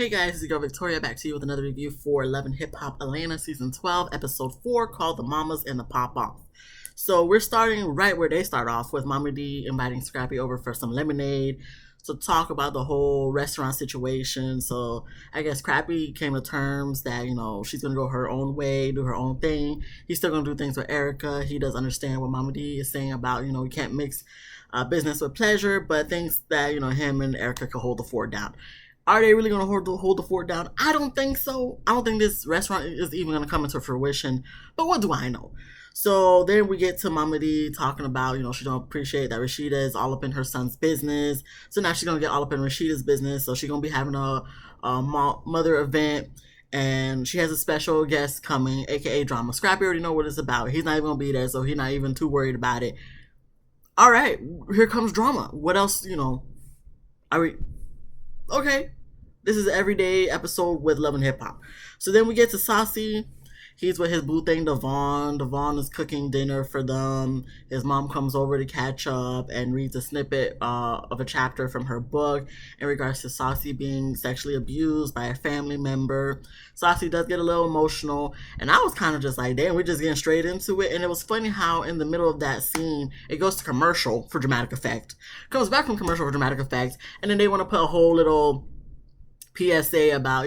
Hey guys, it's your girl Victoria back to you with another review for Love and Hip Hop Atlanta Season 12, Episode 4, called The Mommas and the Pop Off. So we're starting right where they start off, with Mama D inviting Scrappy over for some lemonade to talk about the whole restaurant situation. So I guess Scrappy came to terms that, she's going to go her own way, do her own thing. He's still going to do things with Erica. He does understand what Mama D is saying about, we can't mix business with pleasure, but thinks that, him and Erica could hold the fort down. Are they really going to hold the fort down? I don't think so. I don't think this restaurant is even going to come into fruition. But what do I know? So then we get to Mama D talking about, she don't appreciate that Rashida is all up in her son's business. So now she's going to get all up in Rashida's business. So she's going to be having a mother event. And she has a special guest coming, a.k.a. Drama. Scrappy already know what it's about. He's not even going to be there, so he's not even too worried about it. All right, here comes Drama. What else, are we... Okay, this is an everyday episode with Love and Hip Hop. So then we get to Saucy. He's with his boo thing, Devon. Devon is cooking dinner for them. His mom comes over to catch up and reads a snippet of a chapter from her book in regards to Saucy being sexually abused by a family member. Saucy does get a little emotional, and I was kind of just like, damn, we're just getting straight into it. And it was funny how in the middle of that scene, it goes to commercial for dramatic effect. Comes back from commercial for dramatic effect, and then they want to put a whole little PSA about,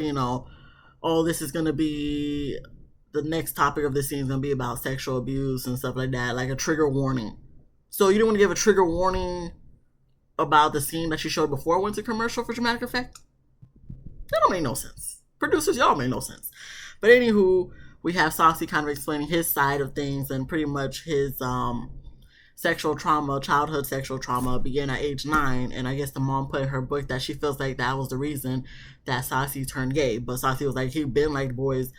oh, this is going to be... the next topic of this scene is going to be about sexual abuse and stuff like that, like a trigger warning. So you don't want to give a trigger warning about the scene that you showed before it went to commercial for dramatic effect? That don't make no sense. Producers, y'all make no sense. But anywho, we have Saucy kind of explaining his side of things, and pretty much his childhood sexual trauma began at age 9, and I guess the mom put in her book that she feels like that was the reason that Saucy turned gay. But Saucy was like, he'd been like boys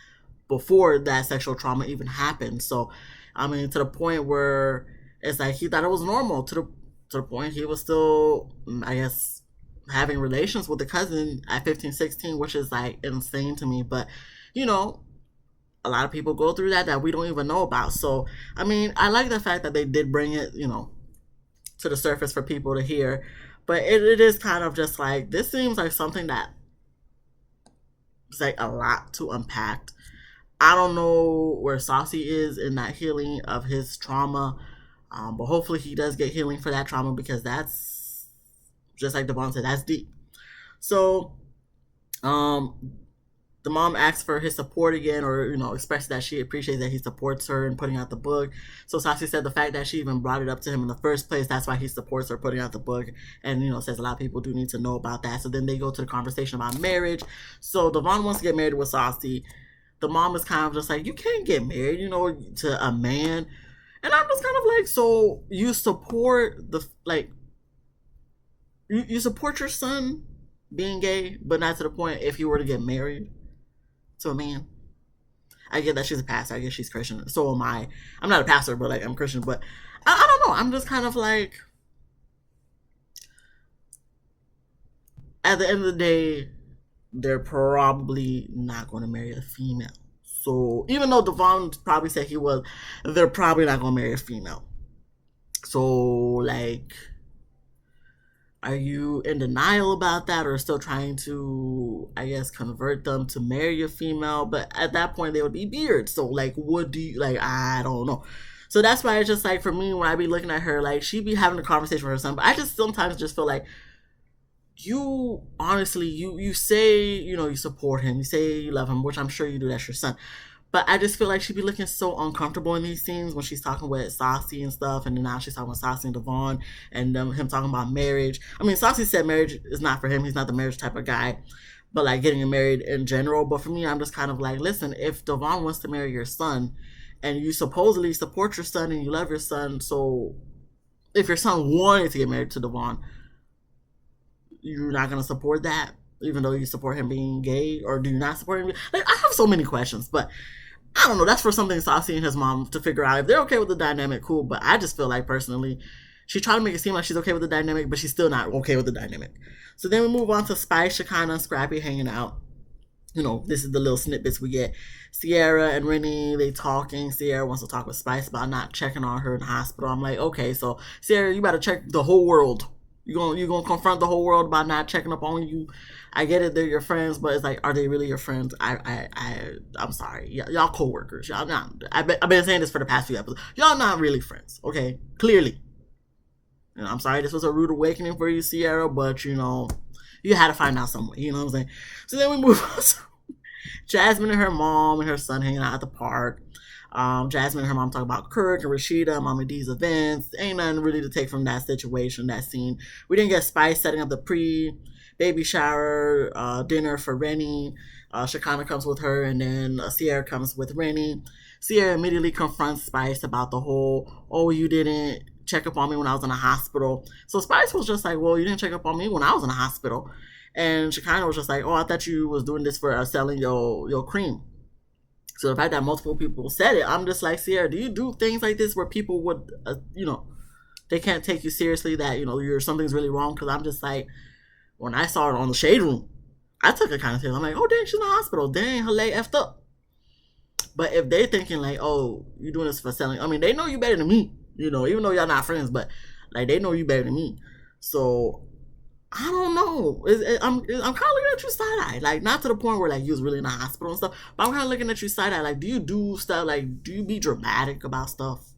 before that sexual trauma even happened. So, I mean, to the point where it's like he thought it was normal, to the point he was still, I guess, having relations with a cousin at 15, 16, which is like insane to me. But, a lot of people go through that we don't even know about. So, I mean, I like the fact that they did bring it, to the surface for people to hear. But it is kind of just like, this seems like something that is like a lot to unpack. I don't know where Saucy is in that healing of his trauma, but hopefully he does get healing for that trauma, because that's, just like Devon said, that's deep. So, the mom asks for his support again, or, expresses that she appreciates that he supports her in putting out the book. So Saucy said the fact that she even brought it up to him in the first place, that's why he supports her putting out the book, and, says a lot of people do need to know about that. So then they go to the conversation about marriage. So Devon wants to get married with Saucy. The mom is kind of just like, you can't get married, to a man. And I'm just kind of like, so you support you support your son being gay, but not to the point if you were to get married to a man. I get that she's a pastor. I guess she's Christian. So am I. I'm not a pastor, but I'm Christian. But I don't know. I'm just kind of like, at the end of the day, they're probably not going to marry a female. So even though Devon probably said he was, they're probably not going to marry a female. So, are you in denial about that, or still trying to, I guess, convert them to marry a female? But at that point, they would be beards. So, what do you, I don't know. So that's why it's just like, for me, when I be looking at her, she be having a conversation with her son, but I just sometimes just feel like, you honestly, you say, you support him, you say you love him, which I'm sure you do, that's your son. But I just feel like she'd be looking so uncomfortable in these scenes when she's talking with Saucy and stuff, and then now she's talking with Saucy and Devon, and him talking about marriage. I mean, Saucy said marriage is not for him, he's not the marriage type of guy, but getting married in general. But for me, I'm just kind of like, listen, if Devon wants to marry your son, and you supposedly support your son and you love your son, so if your son wanted to get married to Devon, you're not going to support that, even though you support him being gay? Or do you not support him? I have so many questions, but I don't know. That's for something Saucy and his mom to figure out. If they're okay with the dynamic, cool. But I just feel like, personally, she tried to make it seem like she's okay with the dynamic, but she's still not okay with the dynamic. So then we move on to Spice, Shekinah, and Scrappy hanging out. This is the little snippets we get. Sierra and Rennie, they talking. Sierra wants to talk with Spice about not checking on her in the hospital. I'm like, okay, so Sierra, you better check the whole world. You gonna confront the whole world about not checking up on you. I get it, they're your friends, but it's like, are they really your friends? I'm sorry, y'all coworkers. Y'all not. I've been saying this for the past few episodes. Y'all not really friends, okay? Clearly. I'm sorry, this was a rude awakening for you, Sierra, but you had to find out some way. You know what I'm saying? So then we move on to Jasmine and her mom and her son hanging out at the park. Jasmine and her mom talk about Kirk and Rashida, Mama D's events. Ain't nothing really to take from that situation, that scene. We didn't get Spice setting up the baby shower dinner for Rennie. Shekinah comes with her, and then Sierra comes with Rennie. Sierra immediately confronts Spice about the whole, oh, you didn't check up on me when I was in the hospital. So Spice was just like, well, you didn't check up on me when I was in the hospital. And Shekinah was just like, oh, I thought you was doing this for selling your cream. So the fact that multiple people said it, I'm just like, Sierra, do you do things like this where people would, they can't take you seriously, that, something's really wrong? Because I'm just like, when I saw her on the Shade Room, I took it kind of serious. I'm like, oh, dang, she's in the hospital. Dang, her leg effed up. But if they're thinking like, oh, you're doing this for selling, I mean, they know you better than me, even though y'all not friends, but like, they know you better than me. So I don't know. I'm kind of looking at you side eye, like, not to the point where like you was really in the hospital and stuff, but I'm kind of looking at you side eye, like, do you do stuff, like, do you be dramatic about stuff,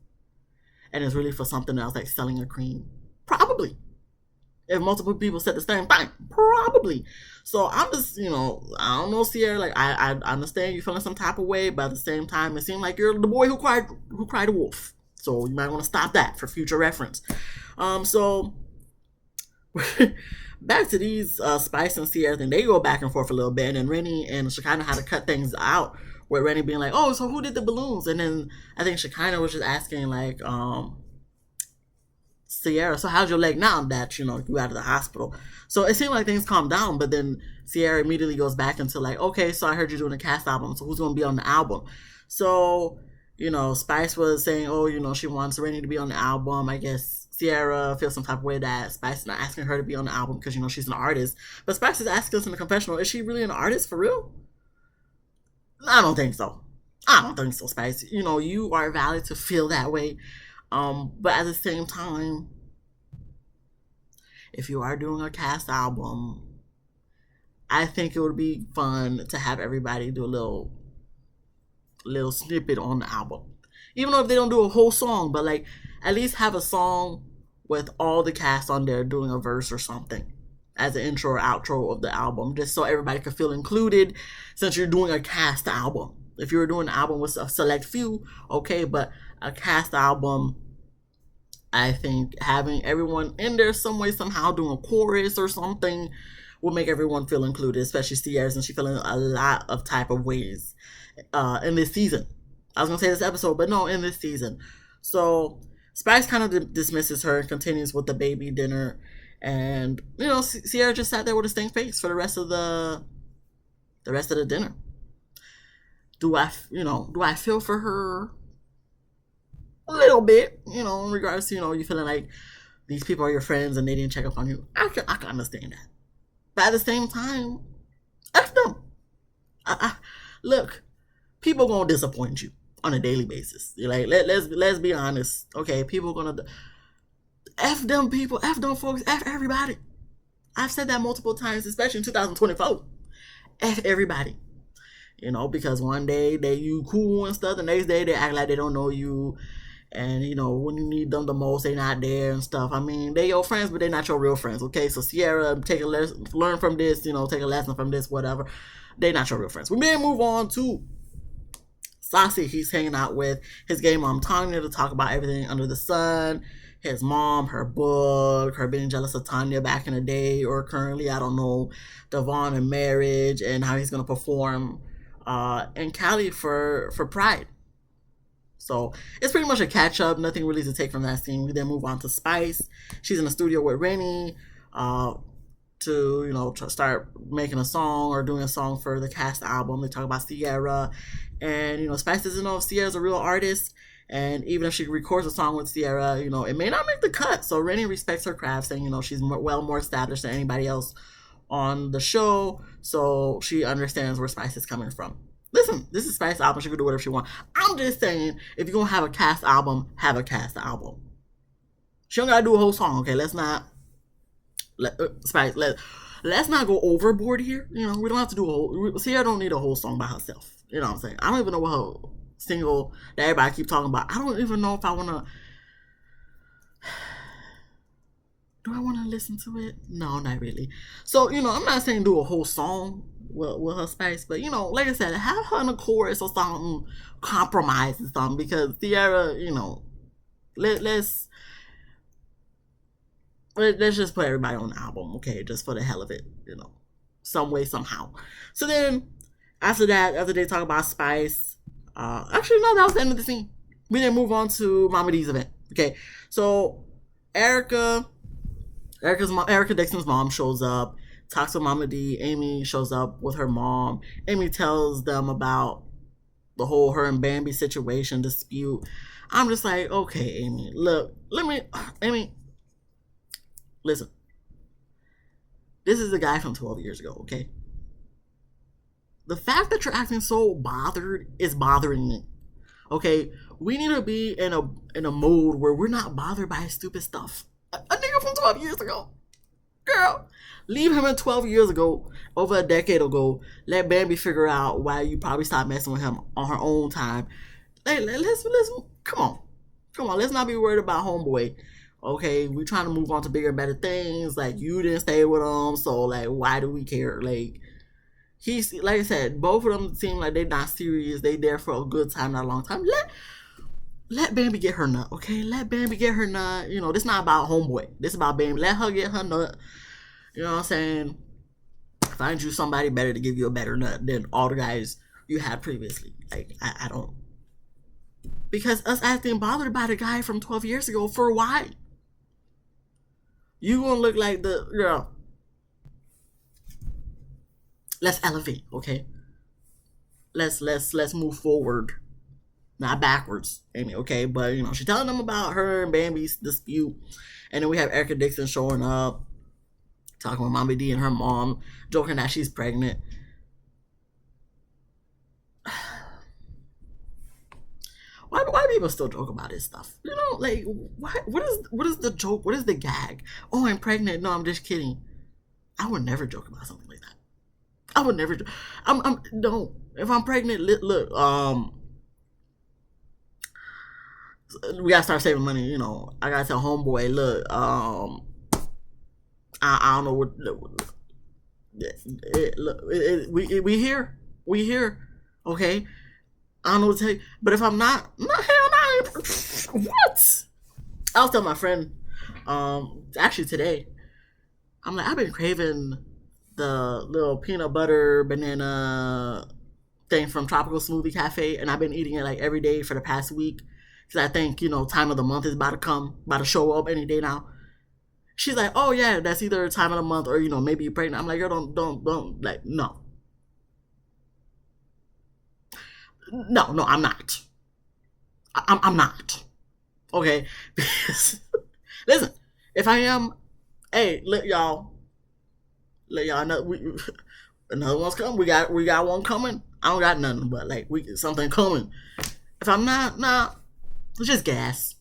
and it's really for something else, like selling a cream? Probably. If multiple people said the same thing, probably. So I'm just, I don't know, Sierra. Like, I understand you feeling some type of way, but at the same time, it seemed like you're the boy who cried a wolf. So you might want to stop that for future reference. So back to these Spice and Sierra thing. They go back and forth a little bit, and then Rennie and Shekinah had to cut things out, with Rennie being like, oh, so who did the balloons? And then I think Shekinah was just asking like, Sierra, so how's your leg now that you out of the hospital? So it seemed like things calmed down, but then Sierra immediately goes back into like, okay, so I heard you're doing a cast album, so who's going to be on the album? So Spice was saying, oh, she wants Rennie to be on the album. I guess Sierra feels some type of way that Spice is not asking her to be on the album because she's an artist. But Spice is asking us in the confessional, is she really an artist for real? I don't think so. Spice. You are valid to feel that way. But at the same time, if you are doing a cast album, I think it would be fun to have everybody do a little snippet on the album. Even though if they don't do a whole song, but like at least have a song with all the cast on there doing a verse or something as an intro or outro of the album, just so everybody could feel included, since you're doing a cast album. If you were doing an album with a select few, okay, but a cast album, I think having everyone in there some way, somehow doing a chorus or something will make everyone feel included, especially Sierra, since she's feeling a lot of type of ways in this season. I was going to say this episode, but no, in this season. So Spice kind of dismisses her and continues with the baby dinner. And, Sierra just sat there with a stank face for the rest of the dinner. Do I feel for her? A little bit, in regards to, you feeling like these people are your friends and they didn't check up on you. I can understand that. But at the same time, F them. Look, people gonna disappoint you on a daily basis. Like, let's be honest. Okay, people gonna F them people, F them folks, F everybody. I've said that multiple times, especially in 2024. F everybody. Because one day you cool and stuff, the next day they act like they don't know you. And, when you need them the most, they not there and stuff. I mean, they your friends, but they're not your real friends, okay? So Sierra, take a lesson, learn from this, take a lesson from this, whatever. They're not your real friends. We may move on to Saucy. He's hanging out with his gay mom, Tanya, to talk about everything under the sun. His mom, her book, her being jealous of Tanya back in the day or currently, I don't know, Devon and marriage, and how he's going to perform in Cali for Pride. So it's pretty much a catch up. Nothing really to take from that scene. We then move on to Spice. She's in the studio with Rennie to start making a song or doing a song for the cast album. They talk about Sierra, and Spice doesn't know if Sierra's a real artist. And even if she records a song with Sierra, it may not make the cut. So Rennie respects her craft, saying she's more established than anybody else on the show. So she understands where Spice is coming from. Listen, this is Spice's album. She can do whatever she wants. I'm just saying, if you're going to have a cast album, have a cast album. She don't got to do a whole song, okay? Let's not Spice, let's not go overboard here. You know, we don't have to do a whole. Sierra don't need a whole song by herself. You know what I'm saying? I don't even know what her single that everybody keep talking about. I don't even know if I want to. Do I want to listen to it? No, not really. So, you know, I'm not saying do a whole song with her Spice, but, you know, like I said, have her in a chorus or something, compromise or something, because Sierra, you know, let's let's just put everybody on the album, okay, just for the hell of it, you know, some way, somehow. So then, after that, after they talk about Spice, actually, no, that was the end of the scene. We then move on to Mama D's event, okay? So, Erica Dixon's mom shows up, talks to Mama D. Amy shows up with her mom. Amy tells them about the whole her and Bambi situation dispute. I'm just like, okay, Amy, look, Amy, listen. This is a guy from 12 years ago, okay? The fact that you're acting so bothered is bothering me. Okay, we need to be in a mode where we're not bothered by stupid stuff. A nigga from 12 years ago. Girl, leave him in 12 years ago, over a decade ago. Let Bambi figure out why you probably stopped messing with him on her own time. Hey, let's come on. Let's not be worried about homeboy. Okay, we trying to move on to bigger and better things. Like, you didn't stay with him, so like, why do we care? Like, he's, like I said, both of them seem like they're not serious. They there for a good time, not a long time. Let Bambi get her nut, okay? Let Bambi get her nut. You know, this not about homeboy. This about Bambi. Let her get her nut. You know what I'm saying? Find you somebody better to give you a better nut than all the guys you had previously. Like, I don't. Because us acting bothered by the guy from 12 years ago, for why? You gonna look like the girl. Let's elevate, okay? Let's move forward. Not backwards, Amy, okay? But, you know, she's telling them about her and Bambi's dispute. And then we have Erica Dixon showing up, talking with Mommy D and her mom, joking that she's pregnant. Why do people still joke about this stuff? You know, like, what is the joke? What is the gag? Oh, I'm pregnant. No, I'm just kidding. I would never joke about something like that. I would never. No. If I'm pregnant, look, we gotta start saving money. You know, I gotta tell homeboy, look, I don't know what. We here, okay. I don't know what to tell you, but if I'm not, no, hell no. What? I was telling my friend, actually today, I'm like, I've been craving the little peanut butter banana thing from Tropical Smoothie Cafe, and I've been eating it like every day for the past week. Because I think, you know, time of the month is about to show up any day now. She's like, oh yeah, that's either time of the month or, you know, maybe you're pregnant. I'm like, girl, don't, like, no. No, I'm not. I'm not. Okay? Because, listen, if I am, hey, let y'all know, another one's coming. We got one coming. I don't got nothing, but like, something coming. If I'm not, nah, it's just gas.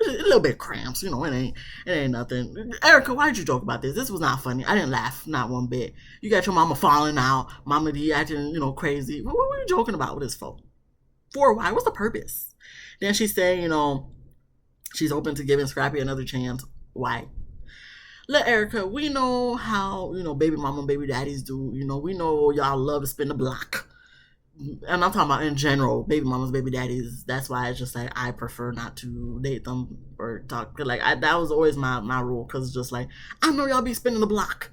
A little bit cramps, you know. It ain't nothing. Erica, why did you joke about this? This was not funny. I didn't laugh, not one bit. You got your mama falling out, Mama D acting, you know, crazy. What were you joking about with this for? For why? What's the purpose? Then she's saying, you know, she's open to giving Scrappy another chance. Why? Let Erica, we know how, you know, baby mama and baby daddies do. You know, we know y'all love to spin the block. And I'm talking about in general, baby mamas, baby daddies. That's why it's just like I prefer not to date them or talk. Like that was always my rule, because it's just like, I know y'all be spinning the block.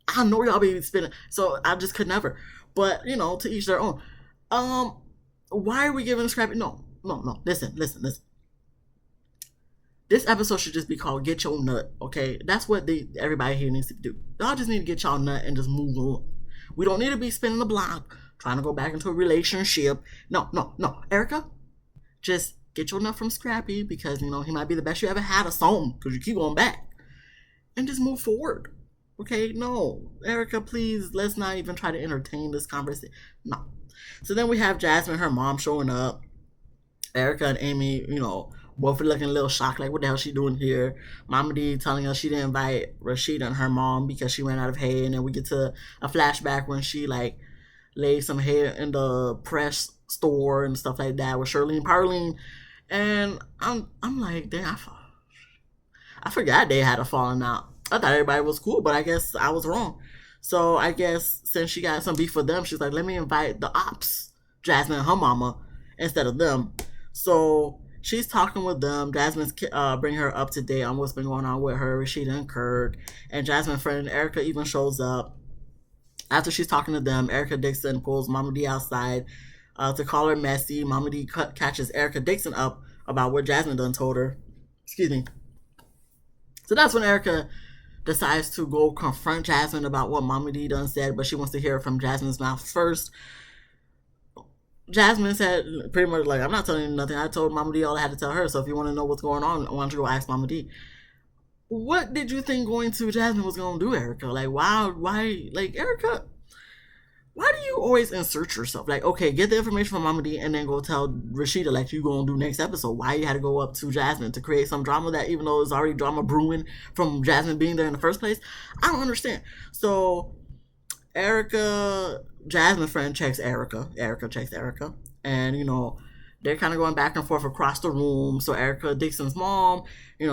I know y'all be spinning, so I just could never. But you know, to each their own. Why are we giving Scrappy? No. Listen. This episode should just be called "Get Your Nut." Okay, that's what everybody here needs to do. Y'all just need to get y'all nut and just move on. We don't need to be spinning the block, trying to go back into a relationship. No. Erica, just get your nut from Scrappy, because, you know, he might be the best you ever had or something, because you keep going back. And just move forward. Okay? No. Erica, please, let's not even try to entertain this conversation. No. So then we have Jasmine, her mom, showing up. Erica and Amy, you know, Both are looking a little shocked, like, what the hell she doing here? Mama D telling us she didn't invite Rashida and her mom because she ran out of hay. And then we get to a flashback when she, like, laid some hay in the press store and stuff like that with Shirley and Parlene. And I'm like, dang, I forgot they had a falling out. I thought everybody was cool, but I guess I was wrong. So I guess since she got some beef with them, she's like, let me invite the ops, Jasmine and her mama, instead of them. So she's talking with them. Jasmine's bringing her up to date on what's been going on with her, Rashida and Kirk. And Jasmine's friend Erica even shows up. After she's talking to them, Erica Dixon pulls Mama D outside to call her messy. Mama D catches Erica Dixon up about what Jasmine done told her. Excuse me. So that's when Erica decides to go confront Jasmine about what Mama D done said, but she wants to hear it from Jasmine's mouth first. Jasmine said pretty much like, I'm not telling you nothing. I told Mama D all I had to tell her. So if you want to know what's going on, why don't you go ask Mama D? What did you think going to Jasmine was going to do, Erica? Like, why, like, Erica, why do you always insert yourself? Like, okay, get the information from Mama D and then go tell Rashida like you gonna do next episode. Why you had to go up to Jasmine to create some drama that even though there's already drama brewing from Jasmine being there in the first place? I don't understand. So Erica, Jasmine's friend checks Erica. Erica checks Erica. And, they're kind of going back and forth across the room. So Erica Dixon's mom,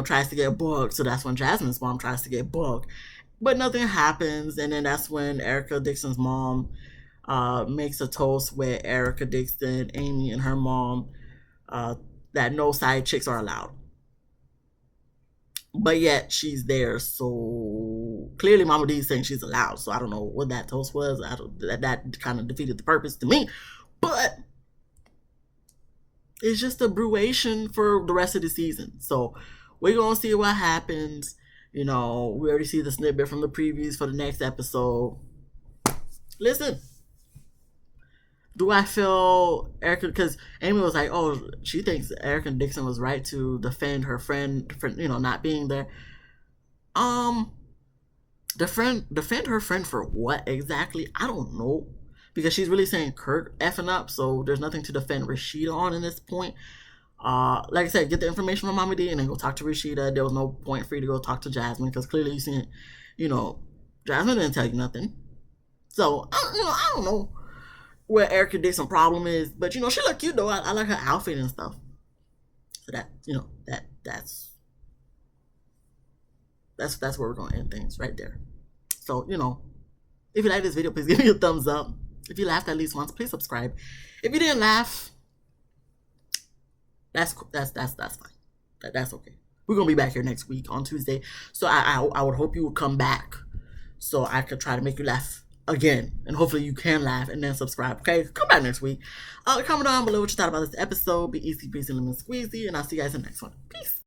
tries to get booked. So that's when Jasmine's mom tries to get booked. But nothing happens. And then that's when Erica Dixon's mom makes a toast with Erica Dixon, Amy, and her mom that no side chicks are allowed. But yet she's there, so clearly Mama D's saying she's allowed. So I don't know what that toast was. That kind of defeated the purpose to me. But it's just a brewation for the rest of the season. So we're gonna see what happens. We already see the snippet from the previews for the next episode. Listen, do I feel Erica, because Amy was like, oh, she thinks Erica Dixon was right to defend her friend for, not being there. Defend her friend for what exactly? I don't know. Because she's really saying Kurt effing up, so there's nothing to defend Rashida on in this point. Like I said, get the information from Mama D and then go talk to Rashida. There was no point for you to go talk to Jasmine because clearly you seen, Jasmine didn't tell you nothing. So, I don't know where Erica Dixon's problem is, but she look cute though. I like her outfit and stuff. So that, that's where we're gonna end things right there. So, if you like this video, please give me a thumbs up. If you laughed at least once, please subscribe. If you didn't laugh, that's fine. That's okay. We're gonna be back here next week on Tuesday. So I would hope you would come back so I could try to make you laugh again. And hopefully you can laugh and then subscribe. Okay? Come back next week. Comment down below what you thought about this episode. Be easy, breezy, lemon squeezy, and I'll see you guys in the next one. Peace.